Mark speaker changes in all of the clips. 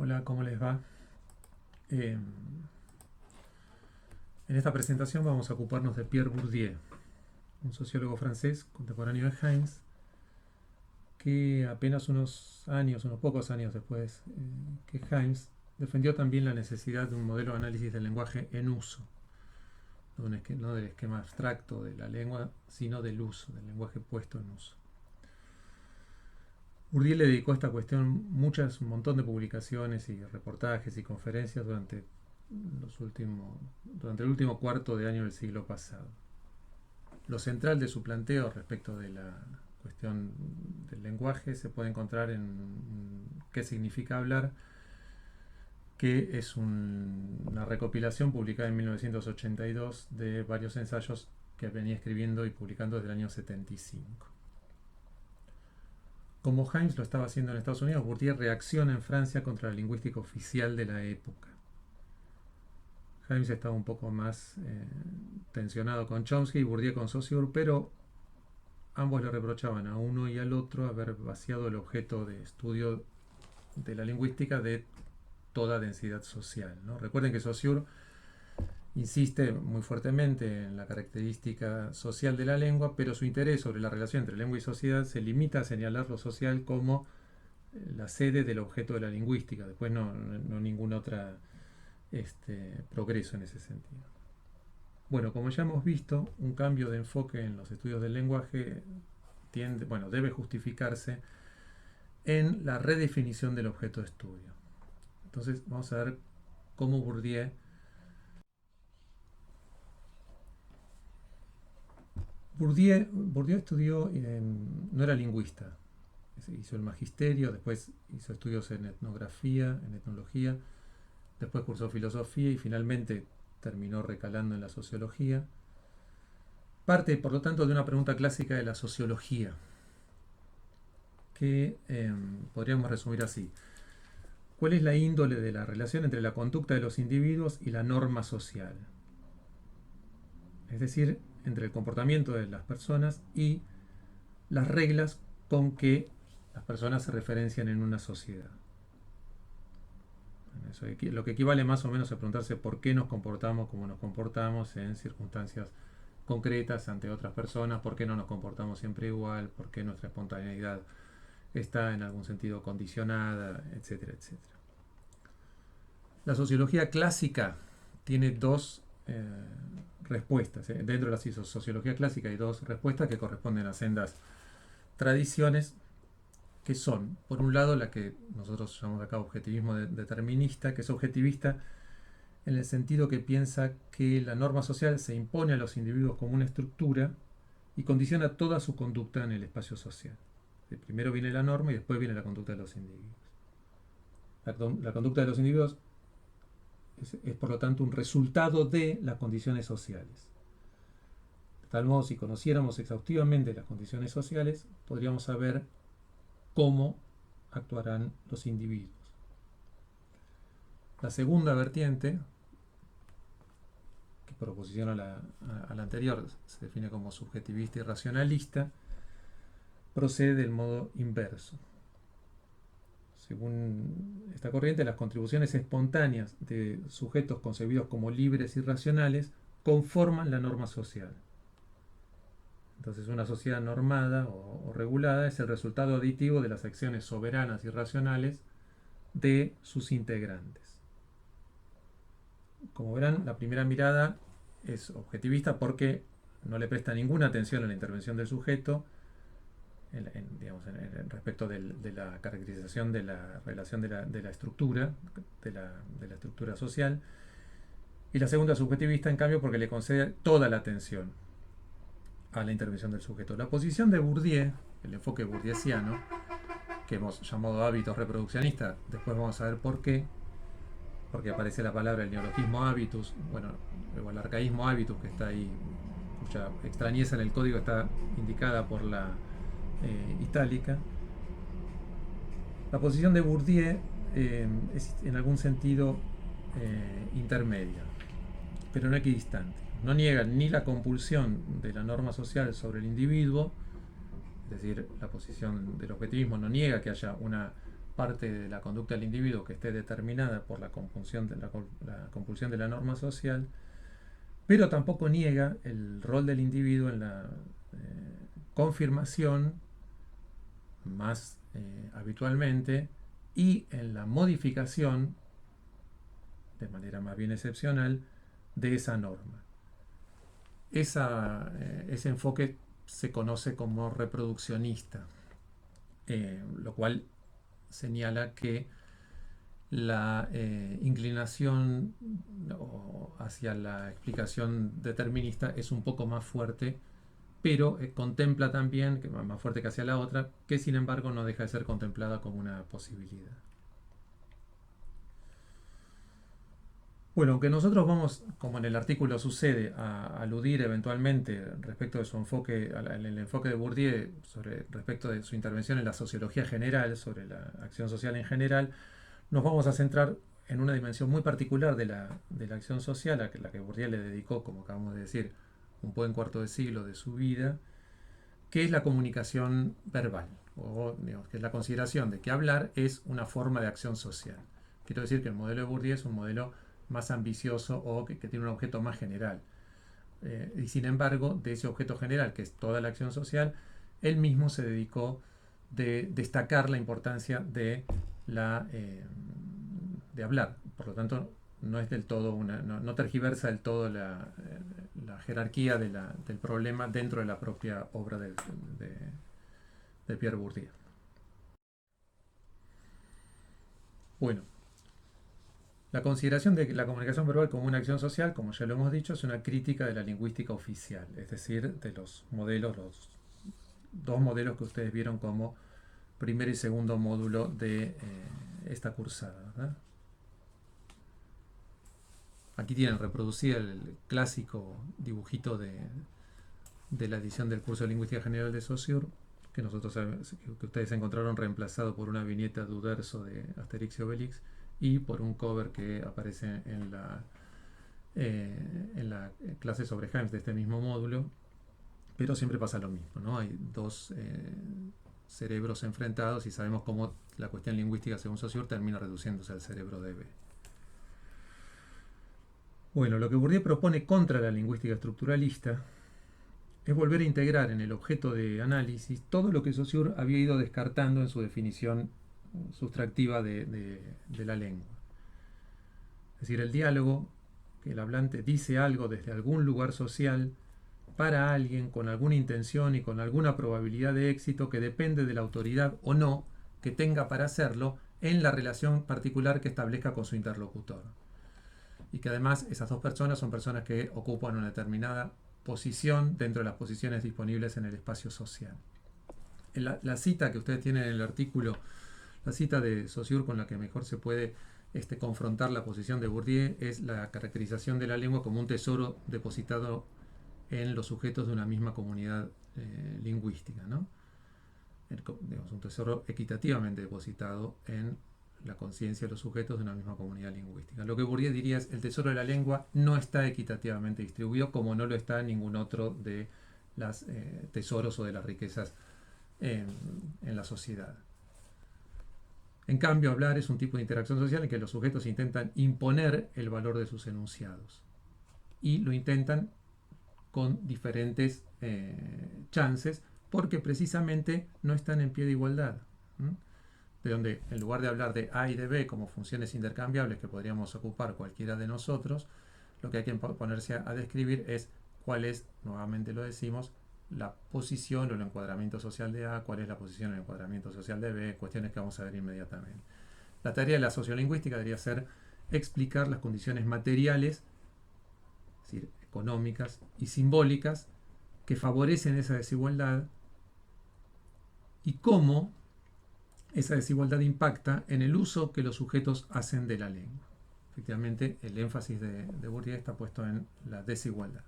Speaker 1: Hola, ¿cómo les va? Eh, en esta presentación vamos a ocuparnos de Pierre Bourdieu, un sociólogo francés contemporáneo de Heinz, que apenas unos pocos años después que Heinz, defendió también la necesidad de un modelo de análisis del lenguaje en uso, no del esquema abstracto de la lengua, sino del uso, del lenguaje puesto en uso. Bourdieu le dedicó a esta cuestión un montón de publicaciones y reportajes y conferencias durante el último cuarto de año del siglo pasado. Lo central de su planteo respecto de la cuestión del lenguaje se puede encontrar en qué significa hablar, que es una recopilación publicada en 1982 de varios ensayos que venía escribiendo y publicando desde el año 75. Como Heinz lo estaba haciendo en Estados Unidos, Bourdieu reacciona en Francia contra la lingüística oficial de la época. Heinz estaba un poco más tensionado con Chomsky y Bourdieu con Saussure, pero ambos le reprochaban a uno y al otro haber vaciado el objeto de estudio de la lingüística de toda densidad social, ¿no? Recuerden que Saussure insiste muy fuertemente en la característica social de la lengua, pero su interés sobre la relación entre lengua y sociedad se limita a señalar lo social como la sede del objeto de la lingüística, después no ningún otro progreso en ese sentido. Bueno, como ya hemos visto, un cambio de enfoque en los estudios del lenguaje debe justificarse en la redefinición del objeto de estudio. Entonces vamos a ver cómo Bourdieu estudió, no era lingüista, hizo el magisterio, después hizo estudios en etnografía, en etnología, después cursó filosofía y finalmente terminó recalando en la sociología. Parte, por lo tanto, de una pregunta clásica de la sociología, que podríamos resumir así. ¿Cuál es la índole de la relación entre la conducta de los individuos y la norma social? Es decir, entre el comportamiento de las personas y las reglas con que las personas se referencian en una sociedad. Eso, lo que equivale más o menos a preguntarse por qué nos comportamos como nos comportamos en circunstancias concretas ante otras personas, por qué no nos comportamos siempre igual, por qué nuestra espontaneidad está en algún sentido condicionada, etcétera, etcétera. La sociología clásica tiene dos respuestas. Dentro de la sociología clásica hay dos respuestas que corresponden a sendas tradiciones, que son, por un lado, la que nosotros llamamos acá objetivismo determinista, que es objetivista en el sentido que piensa que la norma social se impone a los individuos como una estructura y condiciona toda su conducta en el espacio social. Primero viene la norma y después viene la conducta de los individuos. La conducta de los individuos es por lo tanto un resultado de las condiciones sociales. De tal modo, si conociéramos exhaustivamente las condiciones sociales, podríamos saber cómo actuarán los individuos. La segunda vertiente, que por oposición a la anterior se define como subjetivista y racionalista, procede del modo inverso. Según esta corriente, las contribuciones espontáneas de sujetos concebidos como libres y racionales conforman la norma social. Entonces, una sociedad normada o regulada es el resultado aditivo de las acciones soberanas y racionales de sus integrantes. Como verán, la primera mirada es objetivista porque no le presta ninguna atención a la intervención del sujeto respecto de la caracterización de la relación de la estructura, de la estructura social. Y la segunda subjetivista, en cambio, porque le concede toda la atención a la intervención del sujeto. La posición de Bourdieu, el enfoque bourdieusiano, que hemos llamado hábitos reproduccionistas, después vamos a ver por qué, porque aparece la palabra, el neologismo habitus, o el arcaísmo habitus, que está ahí, cuya extrañeza en el código está indicada por la itálica. La posición de Bourdieu es en algún sentido intermedia, pero no equidistante. No niega ni la compulsión de la norma social sobre el individuo, es decir, la posición del objetivismo no niega que haya una parte de la conducta del individuo que esté determinada por la compulsión la compulsión de la norma social, pero tampoco niega el rol del individuo en la confirmación más habitualmente y en la modificación de manera más bien excepcional de esa norma. Ese enfoque se conoce como reproduccionista, lo cual señala que la inclinación hacia la explicación determinista es un poco más fuerte, pero contempla también, que más fuerte que hacia la otra, que sin embargo no deja de ser contemplada como una posibilidad. Bueno, aunque nosotros vamos, como en el artículo sucede, a aludir eventualmente respecto de su enfoque, el enfoque de Bourdieu respecto de su intervención en la sociología general, sobre la acción social en general, nos vamos a centrar en una dimensión muy particular de la acción social, a la que Bourdieu le dedicó, como acabamos de decir, un buen cuarto de siglo de su vida, que es la comunicación verbal, o digamos, que es la consideración de que hablar es una forma de acción social. Quiero decir que el modelo de Bourdieu es un modelo más ambicioso o que tiene un objeto más general. Y sin embargo, de ese objeto general, que es toda la acción social, él mismo se dedicó de destacar la importancia de de hablar. Por lo tanto, no es del todo no tergiversa del todo la jerarquía del problema dentro de la propia obra de Pierre Bourdieu. Bueno, la consideración de la comunicación verbal como una acción social, como ya lo hemos dicho, es una crítica de la lingüística oficial, es decir, de los dos modelos que ustedes vieron como primer y segundo módulo de esta cursada, ¿verdad? Aquí tienen reproducido el clásico dibujito de la edición del curso de Lingüística General de Saussure, que ustedes encontraron reemplazado por una viñeta de Uderzo de Asterix y Obelix y por un cover que aparece en la clase sobre Hymes de este mismo módulo, pero siempre pasa lo mismo, ¿no? Hay dos cerebros enfrentados y sabemos cómo la cuestión lingüística, según Saussure, termina reduciéndose al cerebro de B. Bueno, lo que Bourdieu propone contra la lingüística estructuralista es volver a integrar en el objeto de análisis todo lo que Saussure había ido descartando en su definición sustractiva de la lengua. Es decir, el diálogo, que el hablante dice algo desde algún lugar social para alguien con alguna intención y con alguna probabilidad de éxito que depende de la autoridad o no que tenga para hacerlo en la relación particular que establezca con su interlocutor. Y que además esas dos personas son personas que ocupan una determinada posición dentro de las posiciones disponibles en el espacio social. La cita que ustedes tienen en el artículo, la cita de Saussure con la que mejor se puede confrontar la posición de Bourdieu, es la caracterización de la lengua como un tesoro depositado en los sujetos de una misma comunidad lingüística, ¿no? Digamos, un tesoro equitativamente depositado en la conciencia de los sujetos de una misma comunidad lingüística. Lo que Bourdieu diría es: el tesoro de la lengua no está equitativamente distribuido, como no lo está ningún otro de los tesoros o de las riquezas en la sociedad. En cambio, hablar es un tipo de interacción social en que los sujetos intentan imponer el valor de sus enunciados, y lo intentan con diferentes chances, porque precisamente no están en pie de igualdad. De donde, en lugar de hablar de A y de B como funciones intercambiables que podríamos ocupar cualquiera de nosotros, lo que hay que ponerse a describir es cuál es, nuevamente lo decimos, la posición o el encuadramiento social de A, cuál es la posición o el encuadramiento social de B, cuestiones que vamos a ver inmediatamente. La tarea de la sociolingüística debería ser explicar las condiciones materiales, es decir, económicas y simbólicas, que favorecen esa desigualdad y cómo esa desigualdad impacta en el uso que los sujetos hacen de la lengua. Efectivamente, el énfasis de Bourdieu está puesto en la desigualdad.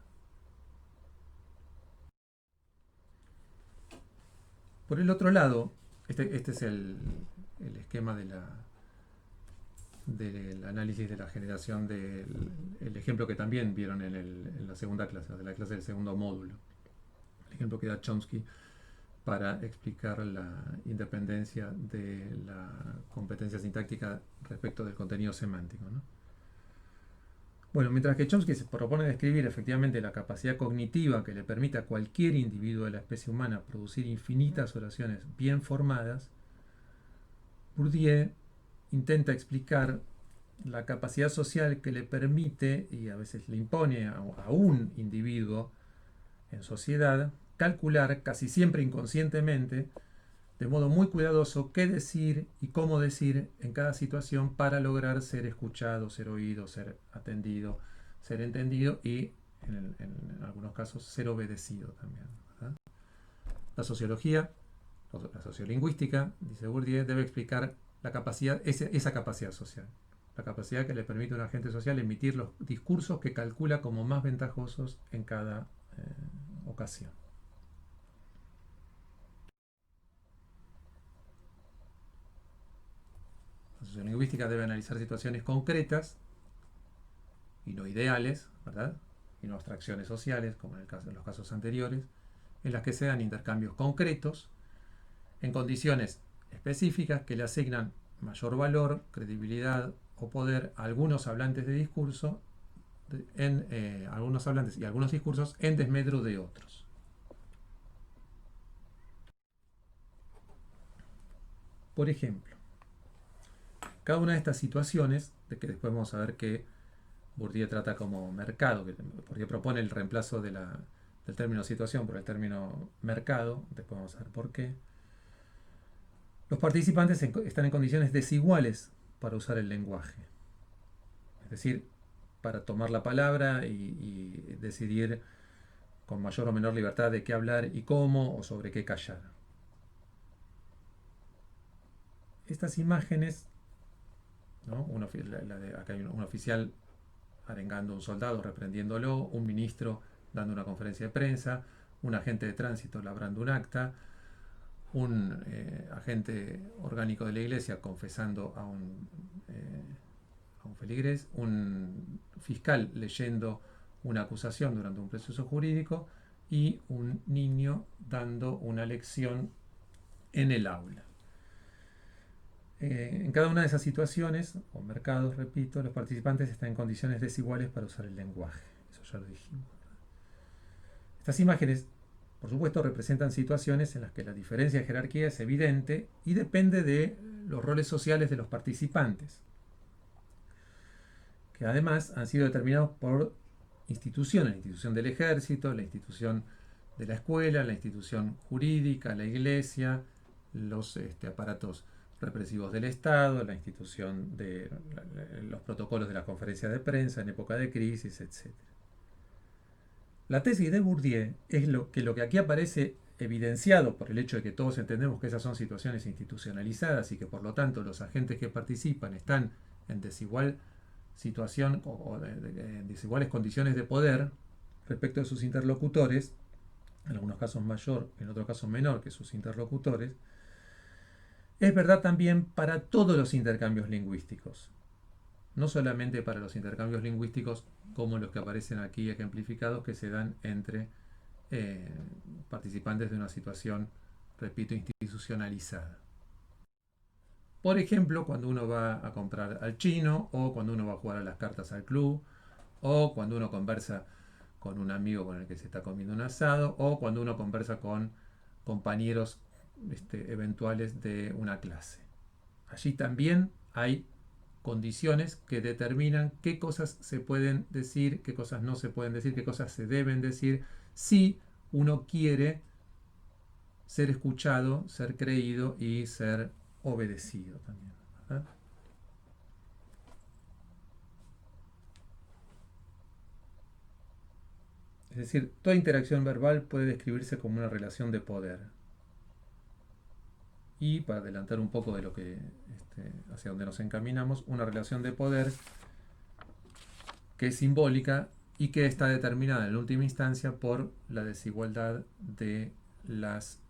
Speaker 1: Por el otro lado, este es el esquema del análisis de la generación del ejemplo que también vieron en la segunda clase, de la clase del segundo módulo. El ejemplo que da Chomsky para explicar la independencia de la competencia sintáctica respecto del contenido semántico, ¿no? Bueno, mientras que Chomsky se propone describir efectivamente la capacidad cognitiva que le permite a cualquier individuo de la especie humana producir infinitas oraciones bien formadas, Bourdieu intenta explicar la capacidad social que le permite y a veces le impone a un individuo en sociedad calcular casi siempre inconscientemente, de modo muy cuidadoso, qué decir y cómo decir en cada situación para lograr ser escuchado, ser oído, ser atendido, ser entendido y en algunos casos ser obedecido también, ¿verdad? La sociología, la sociolingüística, dice Bourdieu, debe explicar la capacidad, esa capacidad social. La capacidad que le permite a un agente social emitir los discursos que calcula como más ventajosos en cada ocasión. La sociolingüística debe analizar situaciones concretas y no ideales, ¿verdad? Y no abstracciones sociales, como en los casos anteriores, en las que se dan intercambios concretos en condiciones específicas que le asignan mayor valor, credibilidad o poder a algunos hablantes de discurso, algunos hablantes y algunos discursos en desmedro de otros. Por ejemplo, cada una de estas situaciones, de que después vamos a ver que Bourdieu trata como mercado, porque propone el reemplazo del término situación por el término mercado, después vamos a ver por qué. Los participantes están en condiciones desiguales para usar el lenguaje, es decir, para tomar la palabra y decidir con mayor o menor libertad de qué hablar y cómo o sobre qué callar. Estas imágenes, ¿no? Acá hay un oficial arengando a un soldado, reprendiéndolo, un ministro dando una conferencia de prensa, un agente de tránsito labrando un acta, un agente orgánico de la iglesia confesando a un feligrés, un fiscal leyendo una acusación durante un proceso jurídico y un niño dando una lección en el aula. En cada una de esas situaciones, o mercados, repito, los participantes están en condiciones desiguales para usar el lenguaje. Eso ya lo dijimos. Estas imágenes, por supuesto, representan situaciones en las que la diferencia de jerarquía es evidente y depende de los roles sociales de los participantes, que además han sido determinados por instituciones, la institución del ejército, la institución de la escuela, la institución jurídica, la iglesia, los aparatos represivos del Estado, la institución de los protocolos de la conferencia de prensa en época de crisis, etc. La tesis de Bourdieu es lo que aquí aparece evidenciado por el hecho de que todos entendemos que esas son situaciones institucionalizadas y que por lo tanto los agentes que participan están en desigual situación o en desiguales condiciones de poder respecto de sus interlocutores, en algunos casos mayor, en otros casos menor que sus interlocutores, es verdad también para todos los intercambios lingüísticos, no solamente para los intercambios lingüísticos como los que aparecen aquí ejemplificados que se dan entre participantes de una situación, repito, institucionalizada. Por ejemplo, cuando uno va a comprar al chino, o cuando uno va a jugar a las cartas al club, o cuando uno conversa con un amigo con el que se está comiendo un asado, o cuando uno conversa con compañeros eventuales de una clase. Allí también hay condiciones que determinan qué cosas se pueden decir, qué cosas no se pueden decir, qué cosas se deben decir, si uno quiere ser escuchado, ser creído y ser obedecido también, ¿verdad? Es decir, toda interacción verbal puede describirse como una relación de poder. Y para adelantar un poco de lo que hacia donde nos encaminamos, una relación de poder que es simbólica y que está determinada en última instancia por la desigualdad de las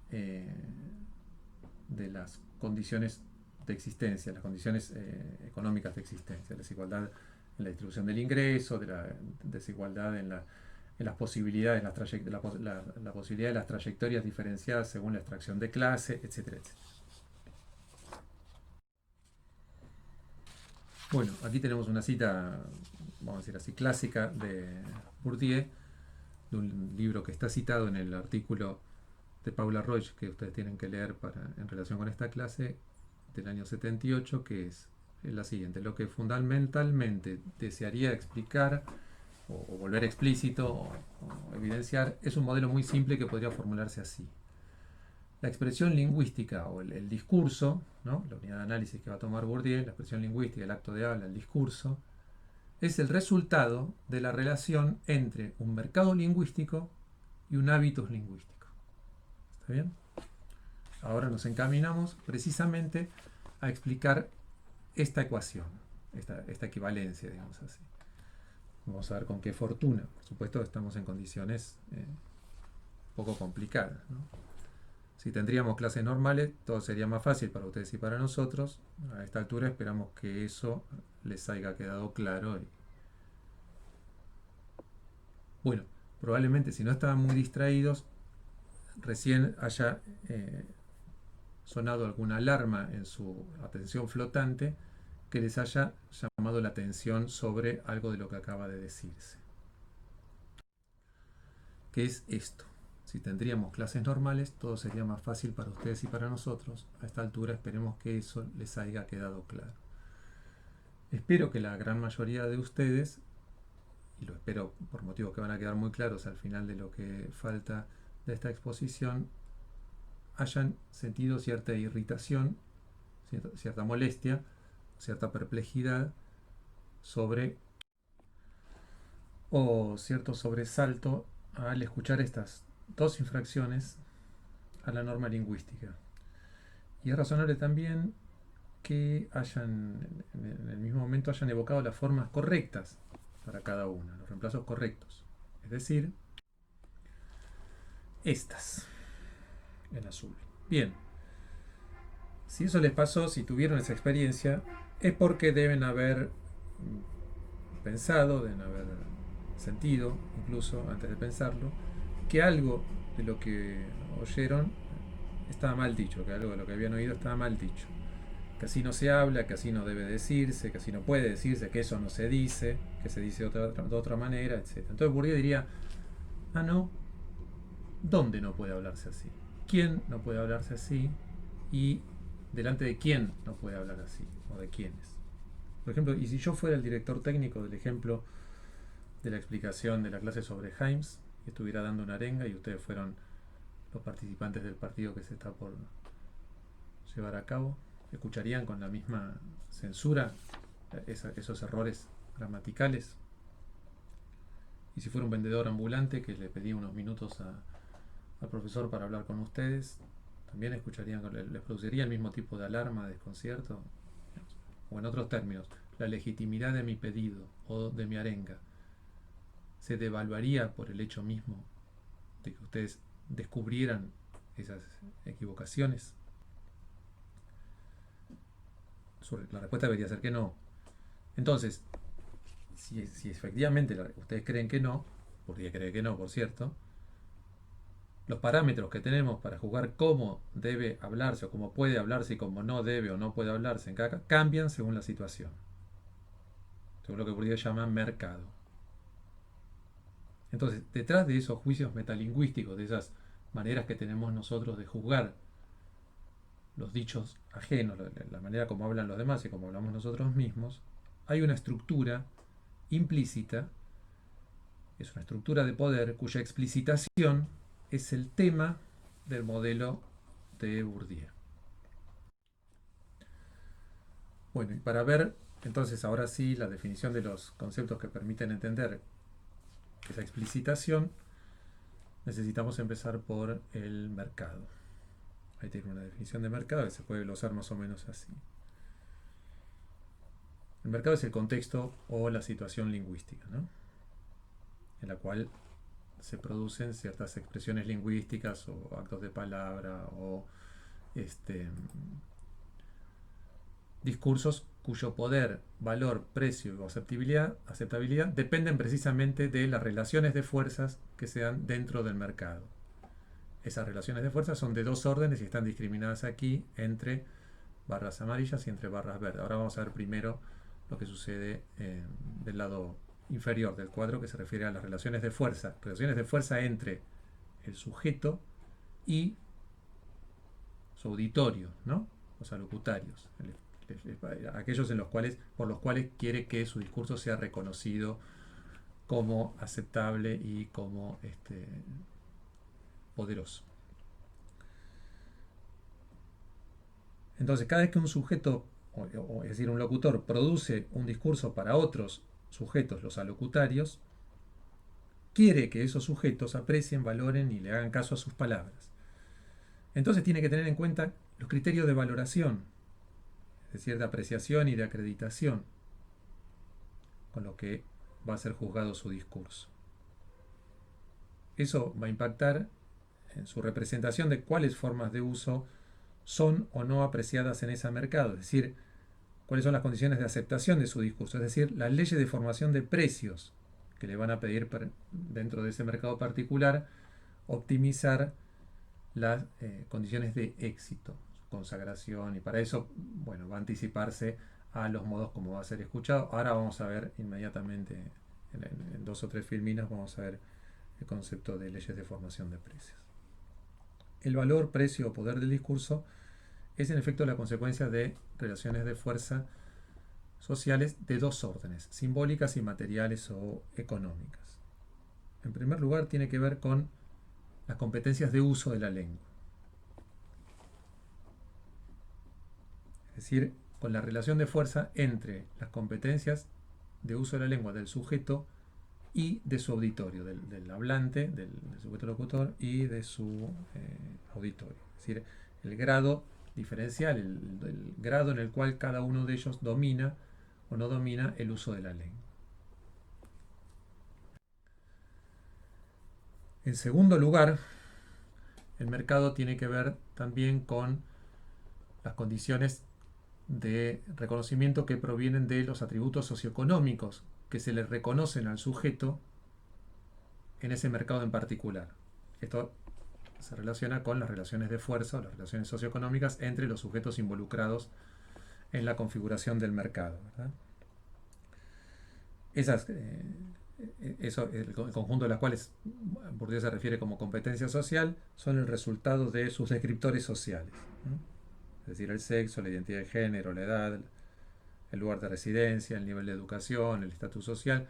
Speaker 1: condiciones de existencia, las condiciones económicas de existencia, desigualdad en la distribución del ingreso, de la desigualdad en las posibilidades, la posibilidad de las trayectorias diferenciadas según la extracción de clase, etcétera, etcétera. Bueno, aquí tenemos una cita, vamos a decir así, clásica de Bourdieu, de un libro que está citado en el artículo de Paula Roig que ustedes tienen que leer en relación con esta clase del año 78, que es la siguiente: lo que fundamentalmente desearía explicar o volver explícito o evidenciar es un modelo muy simple que podría formularse así. La expresión lingüística o el discurso, ¿no? La unidad de análisis que va a tomar Bourdieu, la expresión lingüística, el acto de habla, el discurso, es el resultado de la relación entre un mercado lingüístico y un hábitus lingüístico. ¿Está bien? Ahora nos encaminamos precisamente a explicar esta ecuación, esta equivalencia, digamos así. Vamos a ver con qué fortuna. Por supuesto, estamos en condiciones poco complicadas, ¿no? Si tendríamos clases normales, todo sería más fácil para ustedes y para nosotros. A esta altura esperamos que eso les haya quedado claro. Bueno, probablemente si no estaban muy distraídos, recién haya sonado alguna alarma en su atención flotante que les haya llamado la atención sobre algo de lo que acaba de decirse. ¿Qué es esto? Si tendríamos clases normales, todo sería más fácil para ustedes y para nosotros. A esta altura esperemos que eso les haya quedado claro. Espero que la gran mayoría de ustedes, y lo espero por motivos que van a quedar muy claros al final de lo que falta de esta exposición, hayan sentido cierta irritación, cierta molestia, cierta perplejidad sobre o cierto sobresalto al escuchar estas dos infracciones a la norma lingüística. Y es razonable también que en el mismo momento hayan evocado las formas correctas para cada una, los reemplazos correctos. Es decir, estas, en azul. Bien, si eso les pasó, si tuvieron esa experiencia, es porque deben haber pensado, deben haber sentido, incluso antes de pensarlo, que algo de lo que oyeron estaba mal dicho, que algo de lo que habían oído estaba mal dicho. Que así no se habla, que así no debe decirse, que así no puede decirse, que eso no se dice, que se dice de otra manera, etc. Entonces Bourdieu diría, no, ¿dónde no puede hablarse así? ¿Quién no puede hablarse así? Y delante de quién no puede hablar así, o de quiénes. Por ejemplo, y si yo fuera el director técnico del ejemplo de la explicación de la clase sobre Himes, y estuviera dando una arenga y ustedes fueron los participantes del partido que se está por llevar a cabo, ¿escucharían con la misma censura esos errores gramaticales? Y si fuera un vendedor ambulante que le pedía unos minutos al profesor para hablar con ustedes, también escucharían, les produciría el mismo tipo de alarma, desconcierto. O en otros términos, la legitimidad de mi pedido o de mi arenga se devaluaría por el hecho mismo de que ustedes descubrieran esas equivocaciones. La respuesta debería ser que no. Entonces, si efectivamente ustedes creen que no, porque cree que no, por cierto, los parámetros que tenemos para juzgar cómo debe hablarse o cómo puede hablarse y cómo no debe o no puede hablarse en cada cambian según la situación, según lo que Bourdieu llama mercado. Entonces, detrás de esos juicios metalingüísticos, de esas maneras que tenemos nosotros de juzgar los dichos ajenos, la manera como hablan los demás y como hablamos nosotros mismos, hay una estructura implícita, es una estructura de poder cuya explicitación es el tema del modelo de Bourdieu. Bueno, y para ver entonces ahora sí la definición de los conceptos que permiten entender esa explicitación, necesitamos empezar por el mercado. Ahí tiene una definición de mercado que se puede glosar más o menos así. El mercado es el contexto o la situación lingüística, ¿no? En la cual se producen ciertas expresiones lingüísticas o actos de palabra o discursos cuyo poder, valor, precio o aceptabilidad dependen precisamente de las relaciones de fuerzas que se dan dentro del mercado. Esas relaciones de fuerzas son de dos órdenes y están discriminadas aquí entre barras amarillas y entre barras verdes. Ahora vamos a ver primero lo que sucede del lado inferior del cuadro, que se refiere a las relaciones de fuerza entre el sujeto y su auditorio, ¿no? Los alocutarios, aquellos por los cuales quiere que su discurso sea reconocido como aceptable y como poderoso. Entonces, cada vez que un sujeto, es decir, un locutor, produce un discurso para otros sujetos, los alocutarios, quiere que esos sujetos aprecien, valoren y le hagan caso a sus palabras. Entonces tiene que tener en cuenta los criterios de valoración, es decir, de apreciación y de acreditación, con lo que va a ser juzgado su discurso. Eso va a impactar en su representación de cuáles formas de uso son o no apreciadas en ese mercado, es decir, cuáles son las condiciones de aceptación de su discurso, es decir, las leyes de formación de precios que le van a pedir dentro de ese mercado particular optimizar las condiciones de éxito, su consagración, y para eso, bueno, va a anticiparse a los modos como va a ser escuchado. Ahora vamos a ver inmediatamente, en 2 o 3 filminas, vamos a ver el concepto de leyes de formación de precios. El valor, precio o poder del discurso es en efecto la consecuencia de relaciones de fuerza sociales de dos órdenes, simbólicas y materiales o económicas. En primer lugar, tiene que ver con las competencias de uso de la lengua. Es decir, con la relación de fuerza entre las competencias de uso de la lengua del sujeto y de su auditorio, del hablante, del sujeto locutor y de su auditorio. Es decir, el grado diferencial, el grado en el cual cada uno de ellos domina o no domina el uso de la lengua. En segundo lugar, el mercado tiene que ver también con las condiciones de reconocimiento que provienen de los atributos socioeconómicos que se le reconocen al sujeto en ese mercado en particular. Esto se relaciona con las relaciones de fuerza o las relaciones socioeconómicas entre los sujetos involucrados en la configuración del mercado, ¿verdad? El conjunto de las cuales Bourdieu se refiere como competencia social, son el resultado de sus descriptores sociales, ¿no? Es decir, el sexo, la identidad de género, la edad, el lugar de residencia, el nivel de educación, el estatus social,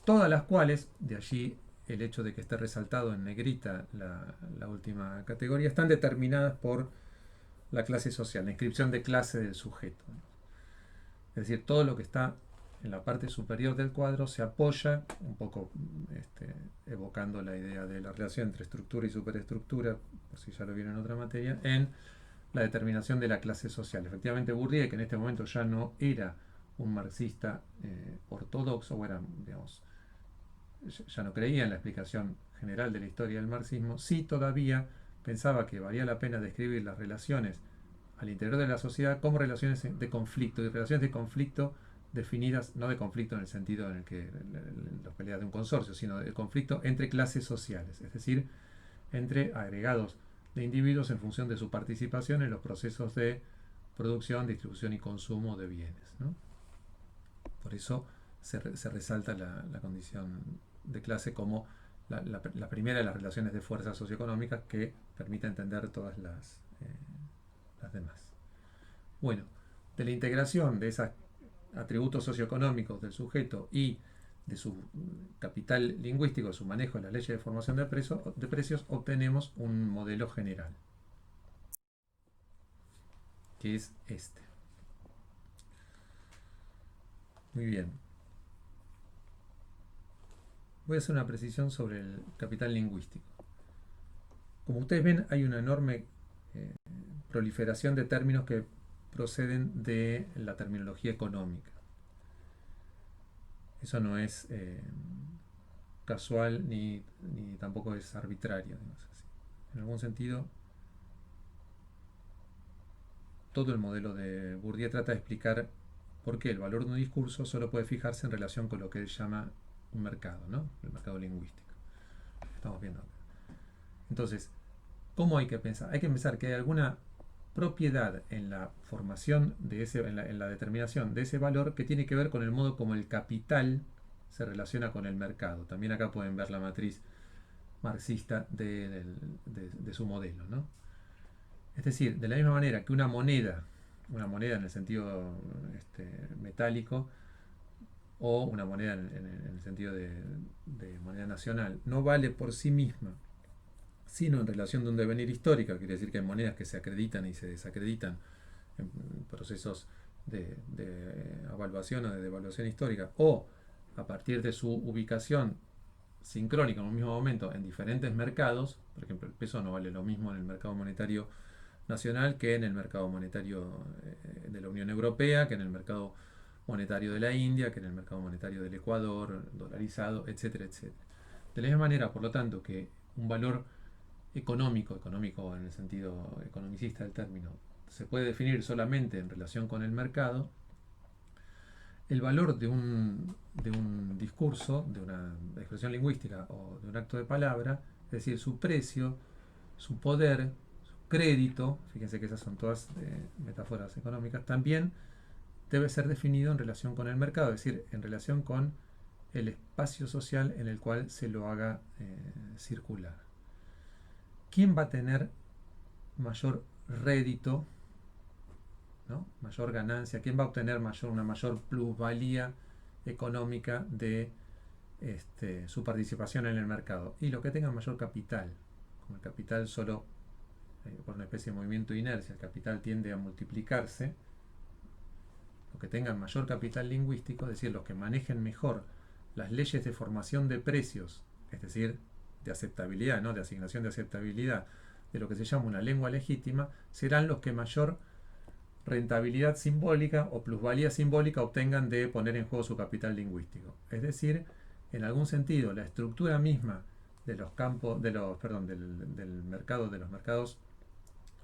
Speaker 1: todas las cuales, de allí el hecho de que esté resaltado en negrita la última categoría, están determinadas por la clase social, la inscripción de clase del sujeto. Es decir, todo lo que está en la parte superior del cuadro se apoya, un poco evocando la idea de la relación entre estructura y superestructura, por si ya lo vieron en otra materia, en la determinación de la clase social. Efectivamente, Bourdieu, que en este momento ya no era un marxista ortodoxo, o era, digamos, ya no creía en la explicación general de la historia del marxismo, sí todavía pensaba que valía la pena describir las relaciones al interior de la sociedad como relaciones de conflicto, y relaciones de conflicto definidas, no de conflicto en el sentido en el que las peleas de un consorcio, sino de conflicto entre clases sociales, es decir, entre agregados de individuos en función de su participación en los procesos de producción, distribución y consumo de bienes, ¿no? Por eso se resalta la condición de clase como la primera de las relaciones de fuerza socioeconómicas que permite entender todas las demás. Bueno, de la integración de esos atributos socioeconómicos del sujeto y de su capital lingüístico, su manejo de la ley de formación de precios, obtenemos un modelo general, que es este. Muy bien. Voy a hacer una precisión sobre el capital lingüístico. Como ustedes ven, hay una enorme proliferación de términos que proceden de la terminología económica. Eso no es casual ni tampoco es arbitrario, digamos así. En algún sentido, todo el modelo de Bourdieu trata de explicar por qué el valor de un discurso solo puede fijarse en relación con lo que él llama un mercado, ¿no? El mercado lingüístico. Estamos viendo acá. Entonces, ¿cómo hay que pensar? Hay que pensar que hay alguna propiedad en la formación de en la determinación de ese valor que tiene que ver con el modo como el capital se relaciona con el mercado. También acá pueden ver la matriz marxista de su modelo, ¿no? Es decir, de la misma manera que una moneda en el sentido metálico, o una moneda en el sentido de moneda nacional, no vale por sí misma, sino en relación de un devenir histórico. Quiere decir que hay monedas que se acreditan y se desacreditan en procesos de evaluación o de devaluación histórica, o a partir de su ubicación sincrónica en un mismo momento en diferentes mercados. Por ejemplo, el peso no vale lo mismo en el mercado monetario nacional que en el mercado monetario de la Unión Europea, que en el mercado monetario de la India, que en el mercado monetario del Ecuador, dolarizado, etcétera, etcétera. De la misma manera, por lo tanto, que un valor económico en el sentido economicista del término, se puede definir solamente en relación con el mercado, el valor de un discurso, de una expresión lingüística o de un acto de palabra, es decir, su precio, su poder, su crédito, fíjense que esas son todas metáforas económicas, también debe ser definido en relación con el mercado, es decir, en relación con el espacio social en el cual se lo haga circular. ¿Quién va a tener mayor rédito, ¿no? Mayor ganancia? ¿Quién va a obtener una mayor plusvalía económica de su participación en el mercado? Y los que tengan mayor capital. Como el capital solo, por una especie de movimiento de inercia, el capital tiende a multiplicarse. Los que tengan mayor capital lingüístico, es decir, los que manejen mejor las leyes de formación de precios, es decir, de aceptabilidad, ¿no? De asignación de aceptabilidad, de lo que se llama una lengua legítima, serán los que mayor rentabilidad simbólica o plusvalía simbólica obtengan de poner en juego su capital lingüístico. Es decir, en algún sentido, la estructura misma de los campos, del mercado, de los mercados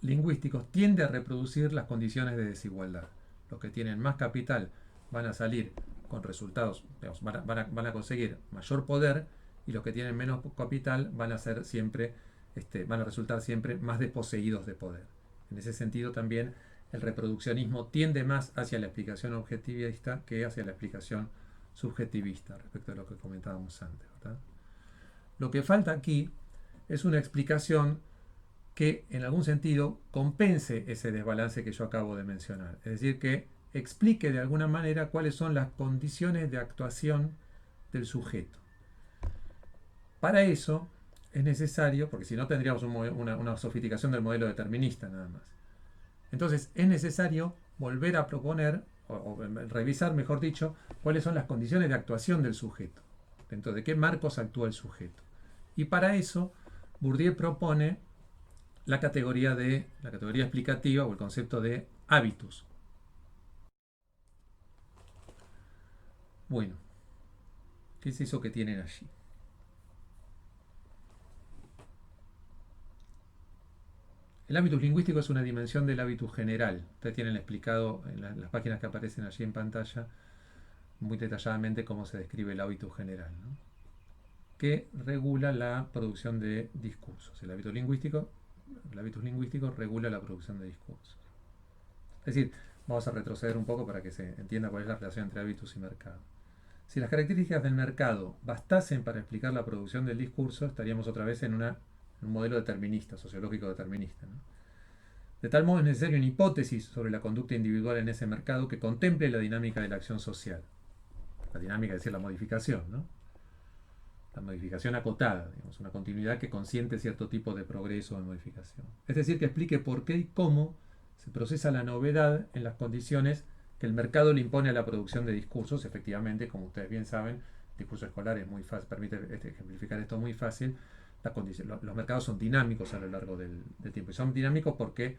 Speaker 1: lingüísticos, tiende a reproducir las condiciones de desigualdad. Los que tienen más capital van a salir con resultados, digamos, van a conseguir mayor poder, y los que tienen menos capital van a ser siempre, van a resultar siempre más desposeídos de poder. En ese sentido también el reproduccionismo tiende más hacia la explicación objetivista que hacia la explicación subjetivista respecto a lo que comentábamos antes, ¿verdad? Lo que falta aquí es una explicación que en algún sentido compense ese desbalance que yo acabo de mencionar. Es decir, que explique de alguna manera cuáles son las condiciones de actuación del sujeto. Para eso es necesario, porque si no tendríamos una sofisticación del modelo determinista nada más. Entonces es necesario volver a proponer, o revisar, mejor dicho, cuáles son las condiciones de actuación del sujeto, dentro de qué marcos actúa el sujeto. Y para eso Bourdieu propone la categoría explicativa, o el concepto de hábitus. Bueno, ¿qué es eso que tienen allí? El hábitus lingüístico es una dimensión del hábitus general. Ustedes tienen explicado en las páginas que aparecen allí en pantalla muy detalladamente cómo se describe el hábitus general, ¿no? Que regula la producción de discursos. El hábitus lingüístico regula la producción de discursos. Es decir, vamos a retroceder un poco para que se entienda cuál es la relación entre hábitus y mercado. Si las características del mercado bastasen para explicar la producción del discurso, estaríamos otra vez en un modelo determinista, sociológico determinista, ¿no? De tal modo es necesaria una hipótesis sobre la conducta individual en ese mercado que contemple la dinámica de la acción social. La dinámica, es decir, la modificación, ¿no? La modificación acotada, digamos, una continuidad que consiente cierto tipo de progreso o de modificación. Es decir, que explique por qué y cómo se procesa la novedad en las condiciones que el mercado le impone a la producción de discursos. Efectivamente, como ustedes bien saben, el discurso escolar es muy fácil, permite ejemplificar esto muy fácil. Los mercados son dinámicos a lo largo del tiempo, y son dinámicos porque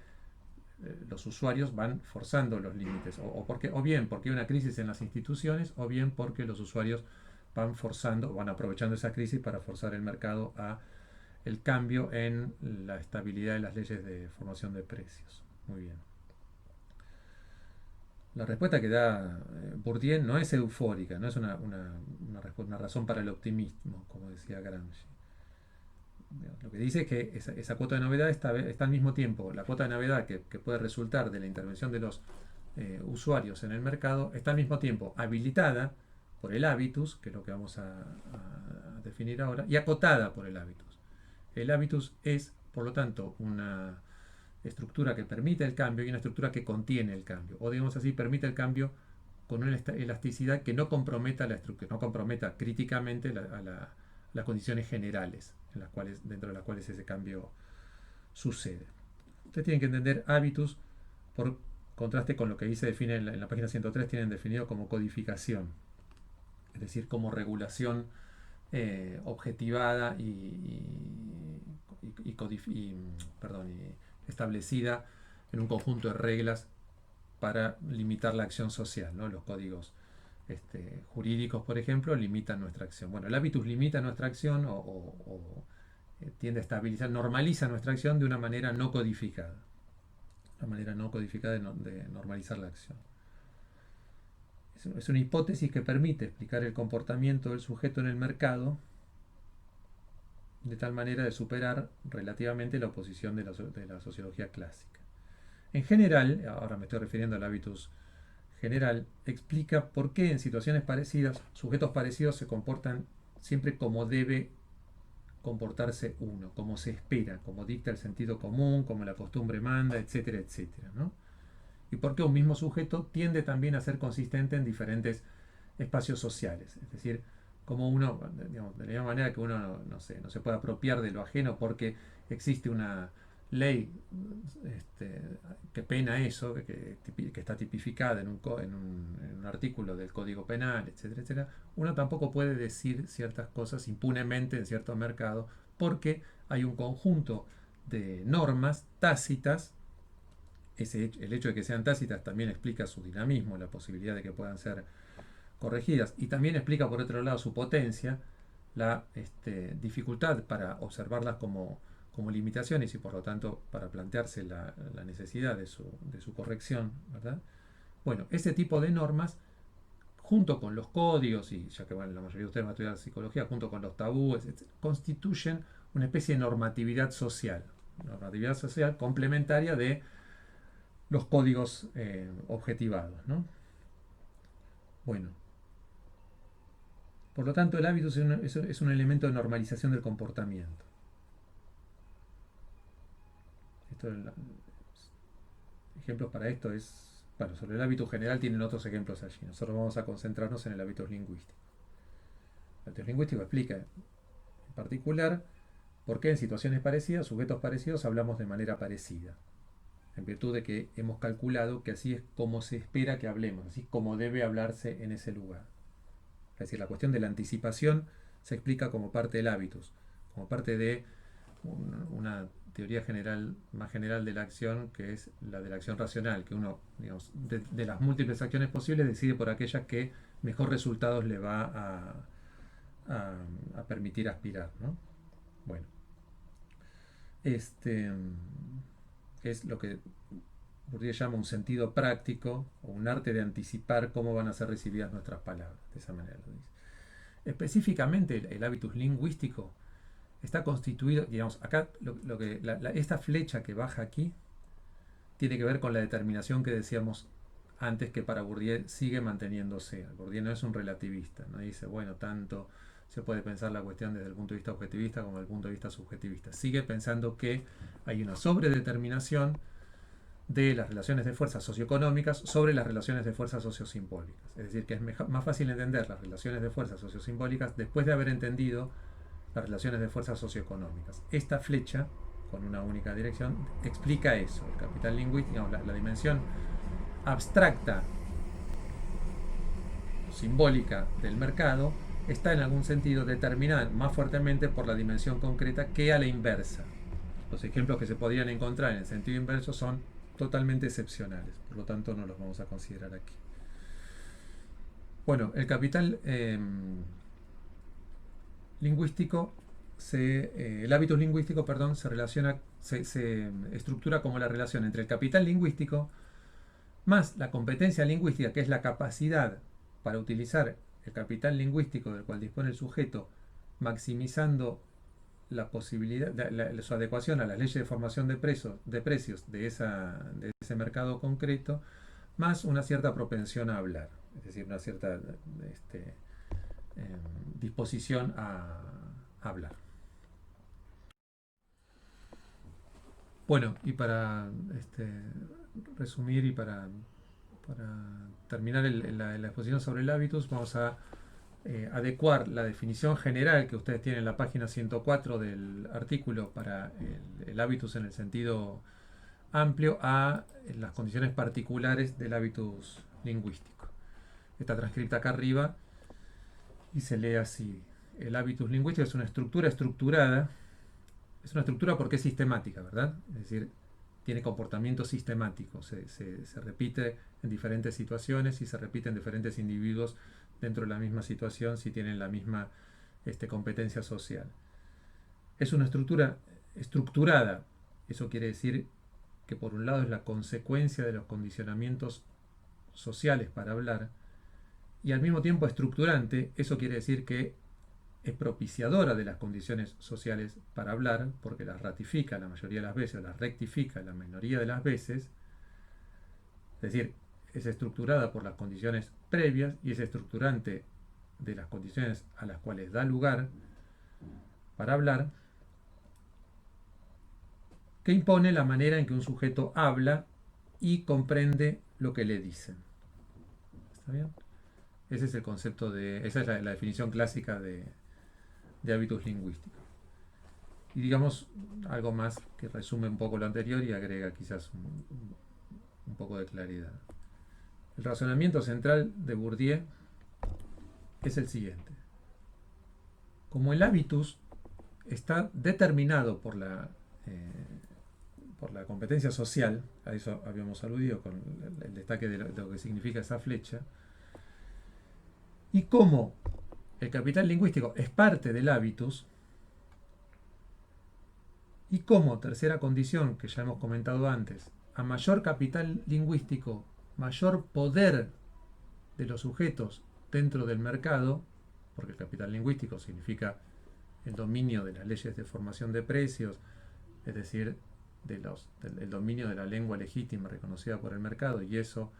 Speaker 1: los usuarios van forzando los límites, o bien porque hay una crisis en las instituciones, o bien porque los usuarios van aprovechando esa crisis para forzar el mercado a el cambio en la estabilidad de las leyes de formación de precios. Muy bien. La respuesta que da Bourdieu no es eufórica, no es una razón para el optimismo, como decía Gramsci. Lo que dice es que esa cuota de novedad está al mismo tiempo, la cuota de novedad que puede resultar de la intervención de los usuarios en el mercado, está al mismo tiempo habilitada por el hábitus, que es lo que vamos a definir ahora, y acotada por el hábitus. El hábitus es, por lo tanto, una estructura que permite el cambio y una estructura que contiene el cambio, o digamos así, permite el cambio con una elasticidad que no comprometa la estructura, no comprometa críticamente las condiciones generales dentro de las cuales ese cambio sucede. Ustedes tienen que entender hábitus por contraste con lo que ahí se define en la página 103, tienen definido como codificación, es decir, como regulación objetivada y establecida en un conjunto de reglas para limitar la acción social, ¿no? Los códigos jurídicos, por ejemplo, limitan nuestra acción. Bueno, el hábitus limita nuestra acción o tiende a estabilizar, normaliza nuestra acción de una manera no codificada. Una manera no codificada de normalizar la acción. Es una hipótesis que permite explicar el comportamiento del sujeto en el mercado de tal manera de superar relativamente la oposición de la sociología clásica. En general, ahora me estoy refiriendo al hábitus general, explica por qué en situaciones parecidas, sujetos parecidos se comportan siempre como debe comportarse uno, como se espera, como dicta el sentido común, como la costumbre manda, etcétera, etcétera, ¿no? Y por qué un mismo sujeto tiende también a ser consistente en diferentes espacios sociales, es decir, como uno, digamos, de la misma manera que uno no se puede apropiar de lo ajeno porque existe una ley que pena eso, que está tipificada en un artículo del Código Penal, etcétera, etcétera, uno tampoco puede decir ciertas cosas impunemente en cierto mercado porque hay un conjunto de normas tácitas. El hecho de que sean tácitas también explica su dinamismo, la posibilidad de que puedan ser corregidas, y también explica por otro lado su potencia, la dificultad para observarlas como limitaciones y por lo tanto para plantearse la necesidad de su corrección, ¿verdad? Bueno, ese tipo de normas, junto con los códigos, y ya que bueno, la mayoría de ustedes van a estudiar psicología, junto con los tabúes, constituyen una especie de normatividad social complementaria de los códigos objetivados, ¿no? Bueno, por lo tanto el hábito es un elemento de normalización del comportamiento. Ejemplos para esto bueno, sobre el hábito general tienen otros ejemplos allí. Nosotros vamos a concentrarnos en el hábito lingüístico. El hábito lingüístico explica en particular por qué en situaciones parecidas, sujetos parecidos, hablamos de manera parecida. En virtud de que hemos calculado que así es como se espera que hablemos, así es como debe hablarse en ese lugar. Es decir, la cuestión de la anticipación se explica como parte del hábitus, como parte de una teoría más general de la acción, que es la de la acción racional, que uno, digamos, de las múltiples acciones posibles, decide por aquella que mejor resultados le va a permitir aspirar, ¿no? Bueno, es lo que Bourdieu llama un sentido práctico o un arte de anticipar cómo van a ser recibidas nuestras palabras. De esa manera lo dice. Específicamente el hábitus lingüístico está constituido, digamos, acá esta flecha que baja aquí tiene que ver con la determinación que decíamos antes, que para Bourdieu sigue manteniéndose. Bourdieu no es un relativista, no dice, bueno, tanto se puede pensar la cuestión desde el punto de vista objetivista como desde el punto de vista subjetivista. Sigue pensando que hay una sobredeterminación de las relaciones de fuerza socioeconómicas sobre las relaciones de fuerza sociosimbólicas. Es decir, que es más fácil entender las relaciones de fuerza sociosimbólicas después de haber entendido las relaciones de fuerza socioeconómicas. Esta flecha, con una única dirección, explica eso. El capital lingüístico, la dimensión abstracta, simbólica del mercado, está en algún sentido determinada más fuertemente por la dimensión concreta que a la inversa. Los ejemplos que se podrían encontrar en el sentido inverso son totalmente excepcionales, por lo tanto no los vamos a considerar aquí. Bueno, el capital lingüístico, el hábitus lingüístico, perdón, se estructura como la relación entre el capital lingüístico más la competencia lingüística, que es la capacidad para utilizar el capital lingüístico del cual dispone el sujeto, maximizando la posibilidad, su adecuación a las leyes de formación de precios de ese mercado concreto, más una cierta propensión a hablar, es decir, una cierta este, disposición a hablar. Bueno, y para resumir y para terminar la exposición sobre el hábitus, vamos a adecuar la definición general que ustedes tienen en la página 104 del artículo para el hábitus en el sentido amplio a las condiciones particulares del hábitus lingüístico. Está transcrita acá arriba y se lee así. El hábitus lingüístico es una estructura estructurada. Es una estructura porque es sistemática, ¿verdad? Es decir, tiene comportamiento sistemático. Se repite en diferentes situaciones y se repite en diferentes individuos dentro de la misma situación si tienen la misma competencia social. Es una estructura estructurada. Eso quiere decir que por un lado es la consecuencia de los condicionamientos sociales para hablar y al mismo tiempo estructurante. Eso quiere decir que es propiciadora de las condiciones sociales para hablar, porque las ratifica la mayoría de las veces, o las rectifica la minoría de las veces. Es decir, es estructurada por las condiciones previas y es estructurante de las condiciones a las cuales da lugar para hablar, que impone la manera en que un sujeto habla y comprende lo que le dicen. ¿Está bien? Ese es el concepto esa es la definición clásica de hábitus lingüísticos. Y digamos algo más que resume un poco lo anterior y agrega quizás un poco de claridad. El razonamiento central de Bourdieu es el siguiente. Como el hábitus está determinado por la competencia social, a eso habíamos aludido con el destaque de lo que significa esa flecha, y como el capital lingüístico es parte del hábitus, y como tercera condición que ya hemos comentado antes, a mayor capital lingüístico, mayor poder de los sujetos dentro del mercado, porque el capital lingüístico significa el dominio de las leyes de formación de precios, es decir, el dominio de la lengua legítima reconocida por el mercado, y eso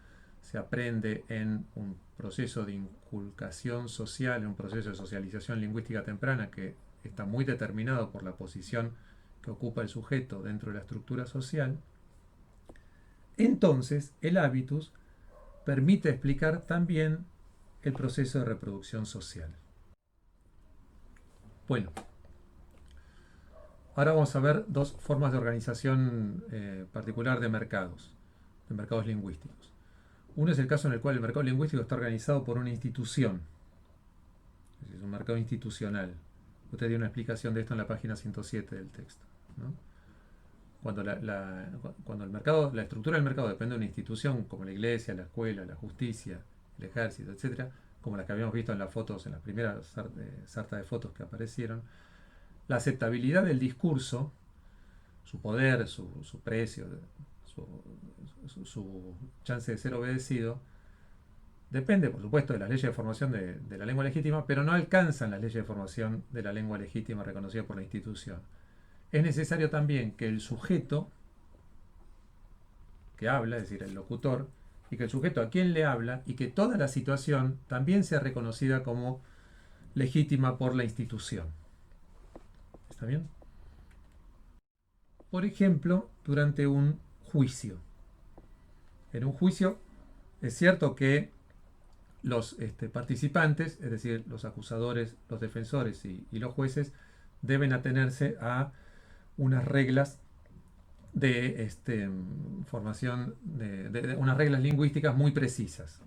Speaker 1: se aprende en un proceso de inculcación social, en un proceso de socialización lingüística temprana que está muy determinado por la posición que ocupa el sujeto dentro de la estructura social. Entonces, el hábitus permite explicar también el proceso de reproducción social. Bueno, ahora vamos a ver dos formas de organización particular de mercados lingüísticos. Uno es el caso en el cual el mercado lingüístico está organizado por una institución, es un mercado institucional. Usted dio una explicación de esto en la página 107 del texto, ¿no? Cuando la estructura del mercado depende de una institución como la iglesia, la escuela, la justicia, el ejército, etc., como las que habíamos visto en las fotos, en las primeras sartas de fotos que aparecieron, la aceptabilidad del discurso, su poder, su precio, su chance de ser obedecido, depende, por supuesto, de las leyes de formación de la lengua legítima, pero no alcanzan las leyes de formación de la lengua legítima reconocida por la institución. Es necesario también que el sujeto que habla, es decir, el locutor, y que el sujeto a quien le habla, y que toda la situación también sea reconocida como legítima por la institución. ¿Está bien? Por ejemplo, durante un juicio. En un juicio es cierto que los participantes, es decir, los acusadores, los defensores y los jueces, deben atenerse a unas reglas de formación, de unas reglas lingüísticas muy precisas,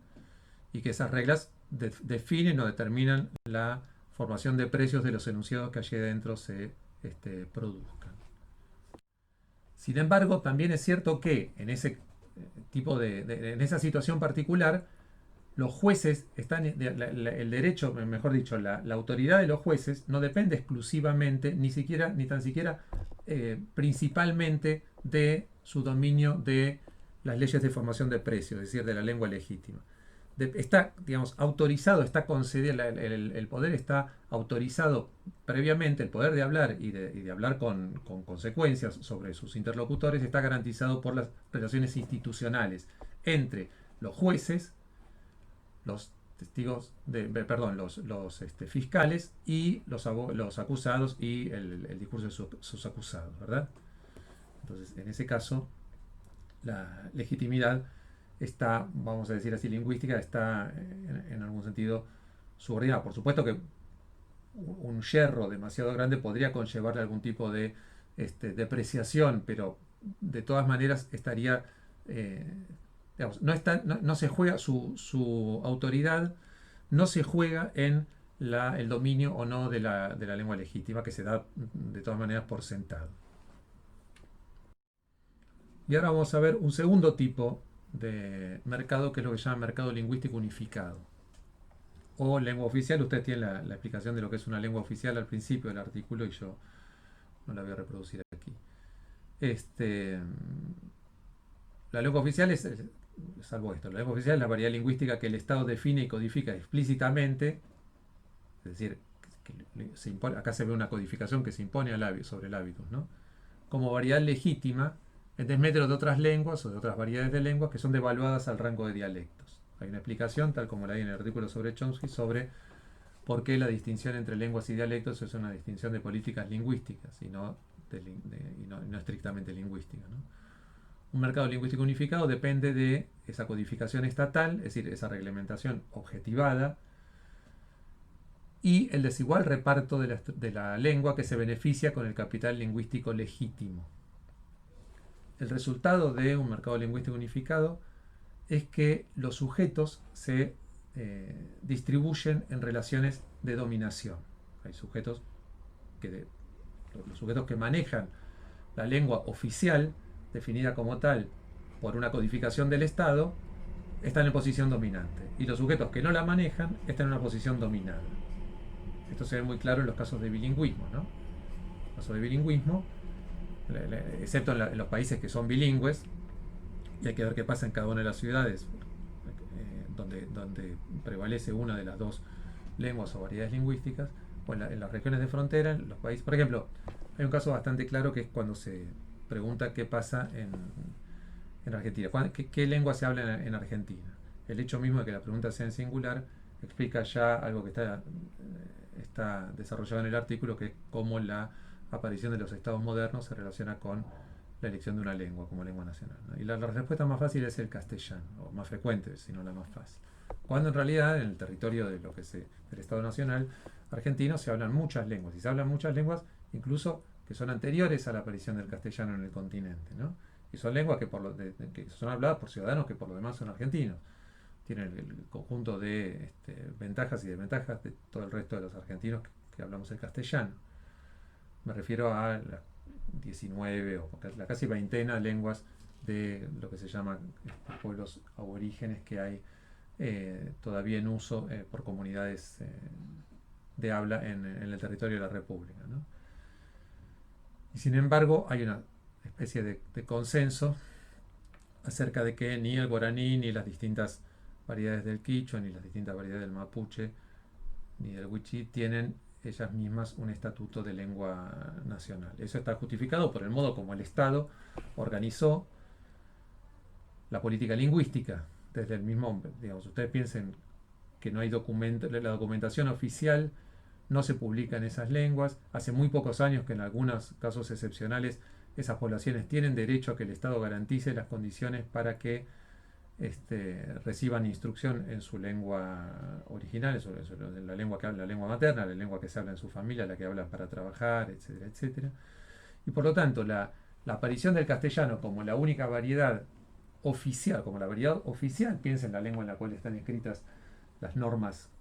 Speaker 1: y que esas reglas definen o determinan la formación de precios de los enunciados que allí adentro se produzcan. Sin embargo, también es cierto que en ese en esa situación particular, los jueces están, el derecho, mejor dicho, la autoridad de los jueces no depende exclusivamente, ni tan siquiera principalmente de su dominio de las leyes de formación de precios, es decir, de la lengua legítima. está, digamos, autorizado, está concedido, el poder está autorizado previamente, el poder de hablar y de hablar con consecuencias sobre sus interlocutores está garantizado por las relaciones institucionales entre los jueces, los testigos, perdón, los fiscales y los acusados y el discurso de sus acusados, ¿verdad? Entonces, en ese caso, la legitimidad está, vamos a decir así, lingüística, está en algún sentido subordinada. Por supuesto que un yerro demasiado grande podría conllevarle algún tipo de depreciación, pero de todas maneras estaría, eh, digamos, no se juega su autoridad, no se juega en el dominio o no de la lengua legítima, que se da de todas maneras por sentado. Y ahora vamos a ver un segundo tipo de mercado, que es lo que se llama mercado lingüístico unificado. O lengua oficial. Usted tiene la explicación de lo que es una lengua oficial al principio del artículo y yo no la voy a reproducir aquí. La lengua oficial salvo esto, la lengua oficial es la variedad lingüística que el Estado define y codifica explícitamente, es decir, acá se ve una codificación que se impone sobre el hábitus, ¿no? Como variedad legítima en desmedro de otras lenguas o de otras variedades de lenguas que son devaluadas al rango de dialectos. Hay una explicación, tal como la hay en el artículo sobre Chomsky, sobre por qué la distinción entre lenguas y dialectos es una distinción de políticas lingüísticas y no estrictamente lingüística, ¿no? Un mercado lingüístico unificado depende de esa codificación estatal, es decir, esa reglamentación objetivada, y el desigual reparto de la lengua que se beneficia con el capital lingüístico legítimo. El resultado de un mercado lingüístico unificado es que los sujetos se distribuyen en relaciones de dominación. Hay sujetos los sujetos que manejan la lengua oficial, definida como tal por una codificación del Estado, están en posición dominante. Y los sujetos que no la manejan están en una posición dominada. Esto se ve muy claro en los casos de bilingüismo, ¿no? En casos de bilingüismo, excepto en los países que son bilingües, y hay que ver qué pasa en cada una de las ciudades donde prevalece una de las dos lenguas o variedades lingüísticas, o en las regiones de frontera, en los países. Por ejemplo, hay un caso bastante claro que es cuando se pregunta qué pasa en Argentina. ¿Qué lengua se habla en Argentina? El hecho mismo de que la pregunta sea en singular explica ya algo que está desarrollado en el artículo, que es cómo la aparición de los estados modernos se relaciona con la elección de una lengua como lengua nacional, ¿no? Y la respuesta más fácil es el castellano, o más frecuente, si no la más fácil. Cuando en realidad en el territorio del Estado Nacional argentino se hablan muchas lenguas, y se hablan muchas lenguas incluso que son anteriores a la aparición del castellano en el continente, ¿no? Y son lenguas que son habladas por ciudadanos que por lo demás son argentinos. Tienen el conjunto de ventajas y desventajas de todo el resto de los argentinos que hablamos el castellano. Me refiero a las 19 o la casi veintena de lenguas de lo que se llaman pueblos aborígenes que hay todavía en uso por comunidades de habla en el territorio de la República, ¿no? Y sin embargo hay una especie de consenso acerca de que ni el guaraní, ni las distintas variedades del quichua, ni las distintas variedades del mapuche, ni del wichí tienen ellas mismas un estatuto de lengua nacional. Eso está justificado por el modo como el Estado organizó la política lingüística. Desde el mismo, digamos, ustedes piensen que no hay la documentación oficial no se publica en esas lenguas. Hace muy pocos años que en algunos casos excepcionales esas poblaciones tienen derecho a que el Estado garantice las condiciones para que reciban instrucción en su lengua original, la lengua que habla, la lengua materna, la lengua que se habla en su familia, la que hablan para trabajar, etcétera, etcétera. Y por lo tanto, la aparición del castellano como la única variedad oficial, piensa en la lengua en la cual están escritas las normas,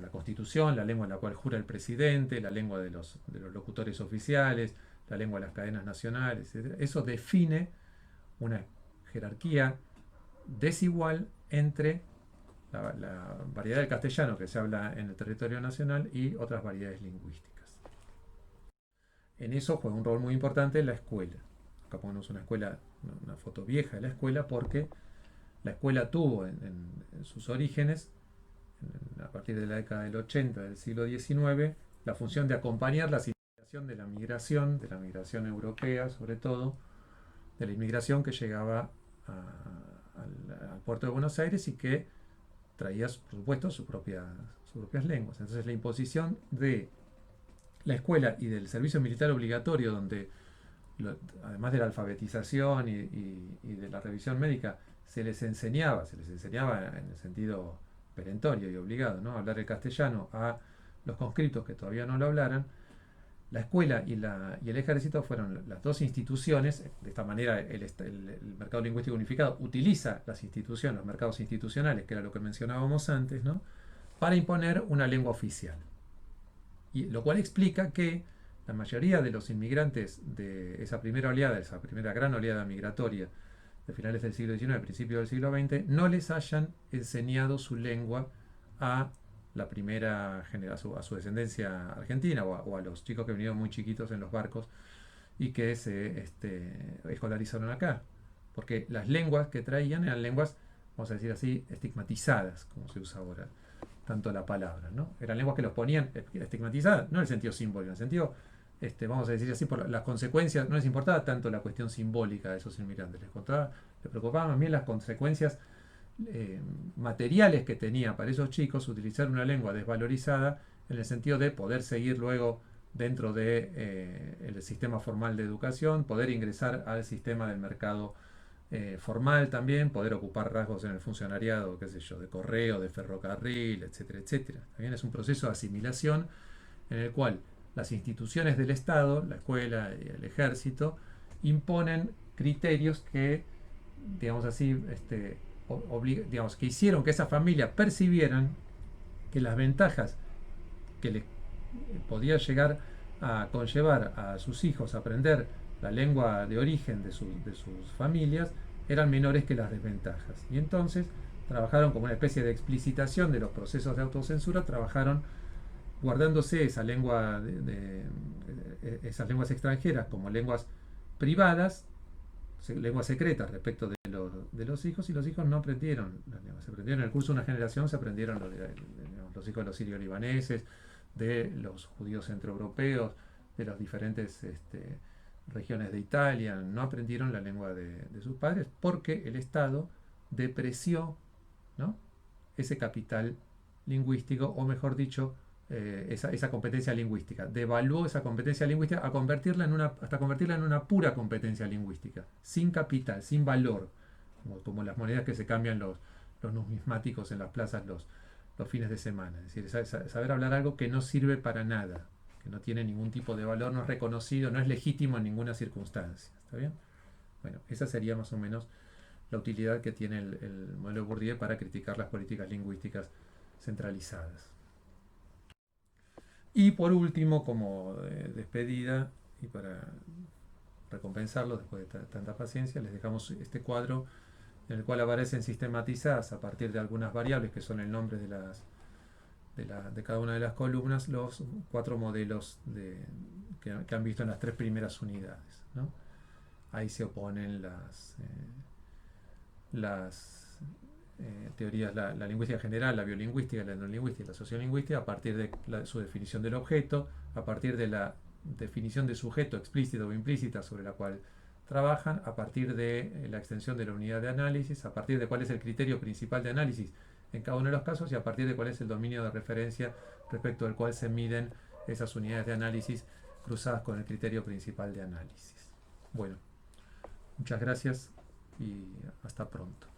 Speaker 1: la Constitución, la lengua en la cual jura el presidente, la lengua de los locutores oficiales, la lengua de las cadenas nacionales, etc. Eso define una jerarquía desigual entre la variedad del castellano que se habla en el territorio nacional y otras variedades lingüísticas. En eso juega un rol muy importante la escuela. Acá ponemos una foto vieja de la escuela, porque la escuela tuvo en sus orígenes, a partir de la década del 80 del siglo XIX, la función de acompañar la situación de la migración europea sobre todo, de la inmigración que llegaba al puerto de Buenos Aires y que traía, por supuesto, sus propias lenguas. Entonces la imposición de la escuela y del servicio militar obligatorio, donde además de la alfabetización y de la revisión médica, se les enseñaba en el sentido perentorio y obligado, ¿no? A hablar el castellano a los conscriptos que todavía no lo hablaran. La escuela y el ejército fueron las dos instituciones. De esta manera el mercado lingüístico unificado utiliza las instituciones, los mercados institucionales, que era lo que mencionábamos antes, ¿no? Para imponer una lengua oficial. Y lo cual explica que la mayoría de los inmigrantes de esa primera oleada, esa primera gran oleada migratoria de finales del siglo XIX, principios del siglo XX, no les hayan enseñado su lengua a la primera generación, a su descendencia argentina o a los chicos que vinieron muy chiquitos en los barcos y que se escolarizaron acá. Porque las lenguas que traían eran lenguas, vamos a decir así, estigmatizadas, como se usa ahora tanto la palabra, ¿no? Eran lenguas que los ponían estigmatizadas, no en el sentido simbólico, en el sentido, vamos a decir así, por las consecuencias, no les importaba tanto la cuestión simbólica de esos inmigrantes, les preocupaban más bien las consecuencias materiales que tenía para esos chicos utilizar una lengua desvalorizada en el sentido de poder seguir luego dentro del sistema formal de educación, poder ingresar al sistema del mercado formal también, poder ocupar rasgos en el funcionariado, qué sé yo, de correo, de ferrocarril, etcétera, etcétera. También es un proceso de asimilación en el cual las instituciones del Estado, la escuela y el ejército, imponen criterios que, digamos así, digamos, que hicieron que esa familia percibieran que las ventajas que les podía llegar a conllevar a sus hijos a aprender la lengua de origen de sus familias eran menores que las desventajas. Y entonces trabajaron como una especie de explicitación de los procesos de autocensura, trabajaron guardándose esa lengua esas lenguas extranjeras como lenguas privadas, lenguas secretas respecto de los hijos, y los hijos no aprendieron las lenguas. Se aprendieron en el curso de una generación, se aprendieron los hijos de los sirio-libaneses, de los judíos centroeuropeos, de las diferentes regiones de Italia, no aprendieron la lengua de sus padres porque el Estado depreció, ¿no?, ese capital lingüístico, o mejor dicho, esa competencia lingüística. Devaluó esa competencia lingüística hasta convertirla en una pura competencia lingüística, sin capital, sin valor, como las monedas que se cambian los numismáticos en las plazas los fines de semana. Es decir, saber hablar algo que no sirve para nada, que no tiene ningún tipo de valor, no es reconocido, no es legítimo en ninguna circunstancia. ¿Está bien? Bueno, esa sería más o menos la utilidad que tiene el modelo de Bourdieu para criticar las políticas lingüísticas centralizadas. Y por último, como despedida y para recompensarlo después de tanta paciencia, les dejamos este cuadro en el cual aparecen sistematizadas a partir de algunas variables que son el nombre de cada una de las columnas, los 4 modelos que han visto en las 3 primeras unidades, ¿no? Ahí se oponen las teorías, la lingüística general, la biolingüística, la etnolingüística y la sociolingüística, a partir de su definición del objeto, a partir de la definición de sujeto explícita o implícita sobre la cual trabajan, a partir de la extensión de la unidad de análisis, a partir de cuál es el criterio principal de análisis en cada uno de los casos y a partir de cuál es el dominio de referencia respecto al cual se miden esas unidades de análisis cruzadas con el criterio principal de análisis. Bueno, muchas gracias y hasta pronto.